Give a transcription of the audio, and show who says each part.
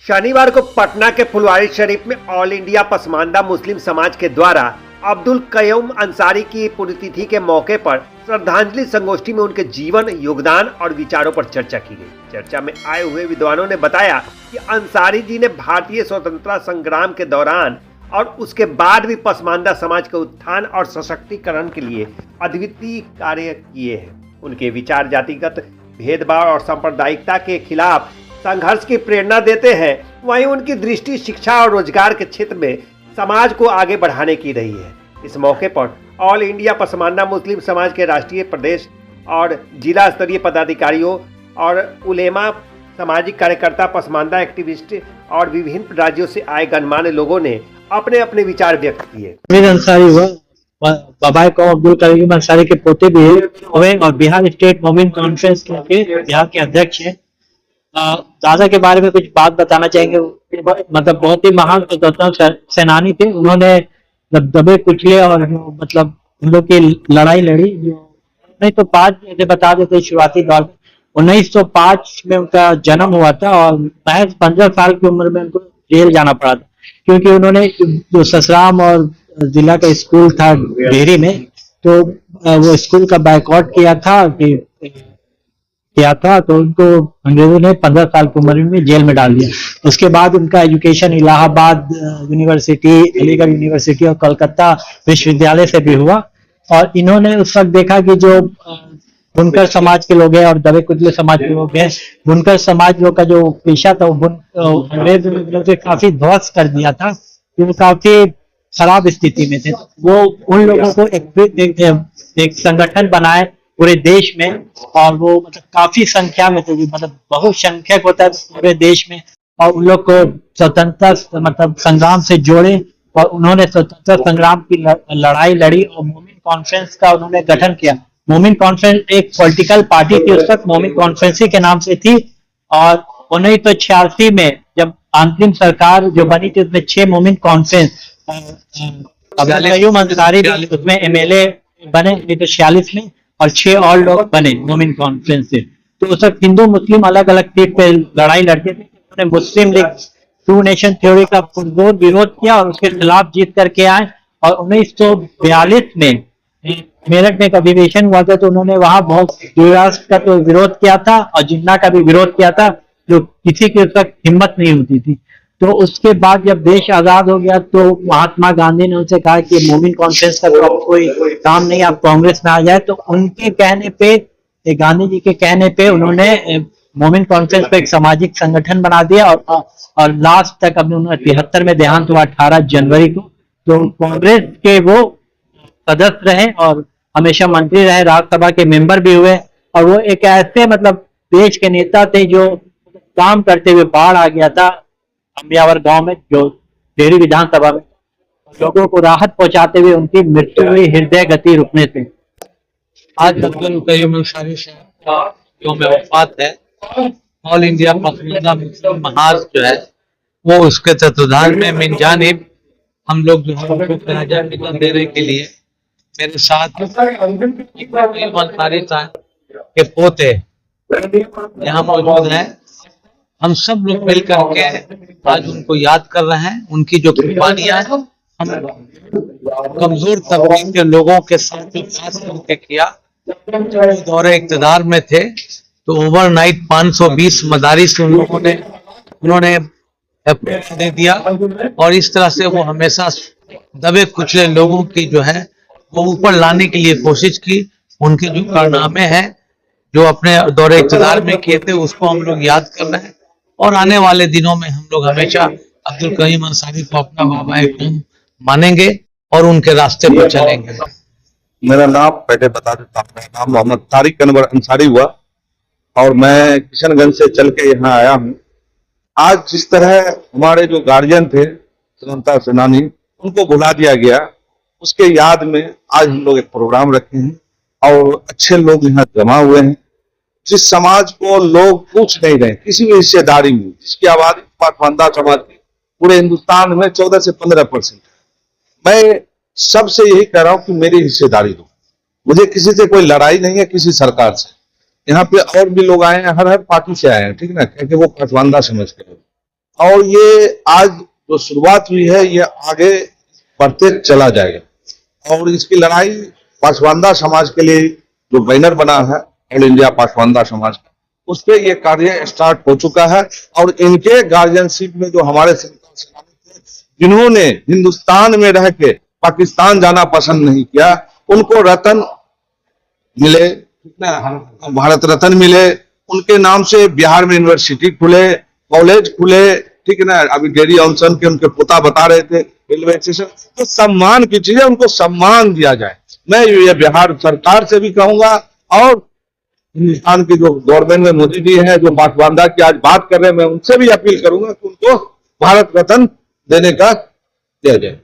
Speaker 1: शनिवार को पटना के फुलवारी शरीफ में ऑल इंडिया पसमानदा मुस्लिम समाज के द्वारा अब्दुल कयूम अंसारी की पुण्यतिथि के मौके पर श्रद्धांजलि संगोष्ठी में उनके जीवन, योगदान और विचारों पर चर्चा की गई। चर्चा में आए हुए विद्वानों ने बताया कि अंसारी जी ने भारतीय स्वतंत्रता संग्राम के दौरान और उसके बाद भी पसमानदा समाज के उत्थान और सशक्तिकरण के लिए अद्वितीय कार्य किए हैं। उनके विचार जातिगत भेदभाव और सांप्रदायिकता के खिलाफ संघर्ष की प्रेरणा देते हैं। वहीं उनकी दृष्टि शिक्षा और रोजगार के क्षेत्र में समाज को आगे बढ़ाने की रही है। इस मौके पर ऑल इंडिया पसमानदा मुस्लिम समाज के राष्ट्रीय, प्रदेश और जिला स्तरीय पदाधिकारियों और उलेमा, सामाजिक कार्यकर्ता, पसमानदा एक्टिविस्ट और विभिन्न राज्यों से आए गणमान्य लोगों ने अपने अपने विचार व्यक्त किए।
Speaker 2: अंसारी हुआ, बाबा कौम अब्दुल कयूम अंसारी के पोते भी हुए और बिहार स्टेट मोमिन कॉन्फ्रेंस के बिहार के अध्यक्ष हैं। दादा के बारे में कुछ बात बताना चाहेंगे। मतलब बहुत ही महान स्वतंत्रता सेनानी थे। उन्होंने दबे कुचले और मतलब उन लोग की लड़ाई लड़ी। 1905 बता देते शुरुआती दौर में 1905 में उनका जन्म हुआ था और महज 15 साल की उम्र में उनको जेल जाना पड़ा था, क्योंकि उन्होंने जो ससराम और जिला का स्कूल था डेहरी में, तो वो स्कूल का बायकॉट किया था तो उनको अंग्रेजों ने 15 साल की उम्र में जेल में डाल दिया। उसके बाद उनका education Allahabad university, Aligarh university और कलकत्ता विश्वविद्यालय से भी हुआ। और इन्होंने उस वक्त देखा कि जो बुनकर समाज के लोग हैं और दबे कुचले समाज के लोग हैं, बुनकर समाज लोग का जो पेशा था वो अंग्रेजों ने काफी ध्वस्त कर दिया था, वो काफी खराब स्थिति में थे। वो उन लोगों को एक संगठन बनाए पूरे देश में, और वो मतलब काफी संख्या में थे, मतलब बहुसंख्यक होता है पूरे देश में, और उन लोग को स्वतंत्रता मतलब संग्राम से जोड़े और उन्होंने स्वतंत्रता संग्राम की लड़ाई लड़ी और मोमिन कॉन्फ्रेंस का उन्होंने गठन किया। मोमिन कॉन्फ्रेंस एक पॉलिटिकल पार्टी थी उस वक्त, मोमिन कॉन्फ्रेंस के नाम से थी। और 1986 में जब अंतिम सरकार जो बनी थी उसमें 6 मोमिन कॉन्फ्रेंस, अब्दुल कयूम अंसारी उसमें MLA बने 1946 में और 6 और लोग बने मोमिन कॉन्फ्रेंस से। तो उस वक्त हिंदू मुस्लिम अलग अलग सीट पे लड़ाई लड़ते थे। उन्होंने मुस्लिम लीग टू नेशन थ्योरी का पुरजोर विरोध किया और उसके खिलाफ जीत करके आए। और 1942 में मेरठ में एक अधिवेशन हुआ था, तो उन्होंने वहां बहुत राष्ट्र का तो विरोध किया था और जिन्ना का भी विरोध किया था, जो किसी की उस वक्त हिम्मत नहीं होती थी। तो उसके बाद जब देश आजाद हो गया तो महात्मा गांधी ने उनसे कहा कि मोमिन कॉन्फ्रेंस का कोई काम नहीं, आप कांग्रेस में आ जाए। तो उनके कहने पे, गांधी जी के कहने पे उन्होंने मोमिन कॉन्फ्रेंस को एक सामाजिक संगठन बना दिया और लास्ट तक अब 1973 में देहांत हुआ 18 जनवरी को। तो कांग्रेस के वो सदस्य रहे और हमेशा मंत्री रहे, राज्यसभा के मेंबर भी हुए। और वो एक ऐसे मतलब देश के नेता थे जो काम करते हुए बाढ़ आ गया था अम्बियावर गांव में, जो डेहरी विधानसभा में, लोगों को राहत पहुंचाते हुए उनकी मृत्यु हुई हृदय गति रुकने से।
Speaker 3: आज अब्दुल कयूम अंसारी साहब यौम वफात है। ऑल इंडिया पसमानदा मुस्लिम महाज जो है वो उसके तत्वाधान में मिन जानिब हम लोग जो है उनको खराजा खिदमत देने के लिए मेरे साथ कयूम अंसारी साहब के पोते यहाँ मौजूद हैं। हम सब लोग मिलकर के आज उनको याद कर रहे हैं। उनकी जो कुर्बानियां हैं हम कमजोर तबके के लोगों के साथ खास करके किया। दौरे इक़्तिदार में थे तो ओवरनाइट 520 मदारिस उन्होंने दे दिया और इस तरह से वो हमेशा दबे कुचले लोगों की जो है वो ऊपर लाने के लिए कोशिश की। उनके जो कारनामे हैं जो अपने दौरे इक़्तिदार में किए थे उसको हम लोग याद कर रहे हैं और आने वाले दिनों में हम लोग हमेशा अब्दुल कयूम अंसारी को अपना बाबा कौम मानेंगे और उनके रास्ते पर चलेंगे।
Speaker 4: मेरा नाम पहले बता देता हूँ, मेरा नाम मोहम्मद तारिक अनवर अंसारी हुआ और मैं किशनगंज से चल के यहाँ आया हूँ। आज जिस तरह हमारे जो गार्जियन थे स्वतंत्रता सेनानी, उनको भुला दिया गया, उसके याद में आज हम लोग एक प्रोग्राम रखे हैं और अच्छे लोग यहाँ जमा हुए हैं। जिस समाज को लोग पूछ नहीं रहे किसी भी हिस्सेदारी में, जिसकी आबादी पसमानदा समाज की पूरे हिंदुस्तान में 14 से 15%, मैं सबसे यही कह रहा हूं कि मेरी हिस्सेदारी दो। मुझे किसी से कोई लड़ाई नहीं है, किसी सरकार से। यहाँ पे और भी लोग आए हैं, हर पार्टी से आए हैं, ठीक ना, क्योंकि वो पसमानदा समझ के। और ये आज जो शुरुआत हुई है ये आगे बढ़ते चला जाएगा। और इसकी लड़ाई पासवानदा समाज के लिए जो बैनर बना है ऑल इंडिया पासवानदा समाज का, उस पे ये कार्य स्टार्ट हो चुका है। और इनके गार्जियनशिप में जो हमारे जिन्होंने हिंदुस्तान में रह के पाकिस्तान जाना पसंद नहीं किया, उनको रत्न मिले, भारत रत्न मिले, उनके नाम से बिहार में यूनिवर्सिटी खुले, कॉलेज खुले, ठीक है ना। अभी डेरी ऑनसन के उनके पोता बता रहे थे रेलवे स्टेशन, तो सम्मान की चीजें उनको सम्मान दिया जाए। मैं ये बिहार सरकार से भी कहूंगा और हिंदुस्तान की जो गवर्नमेंट में मोदी जी है जो पासवानदा की आज बात कर रहे हैं, मैं उनसे भी अपील करूंगा कि उनको भारत रत्न देने का दिया जाए।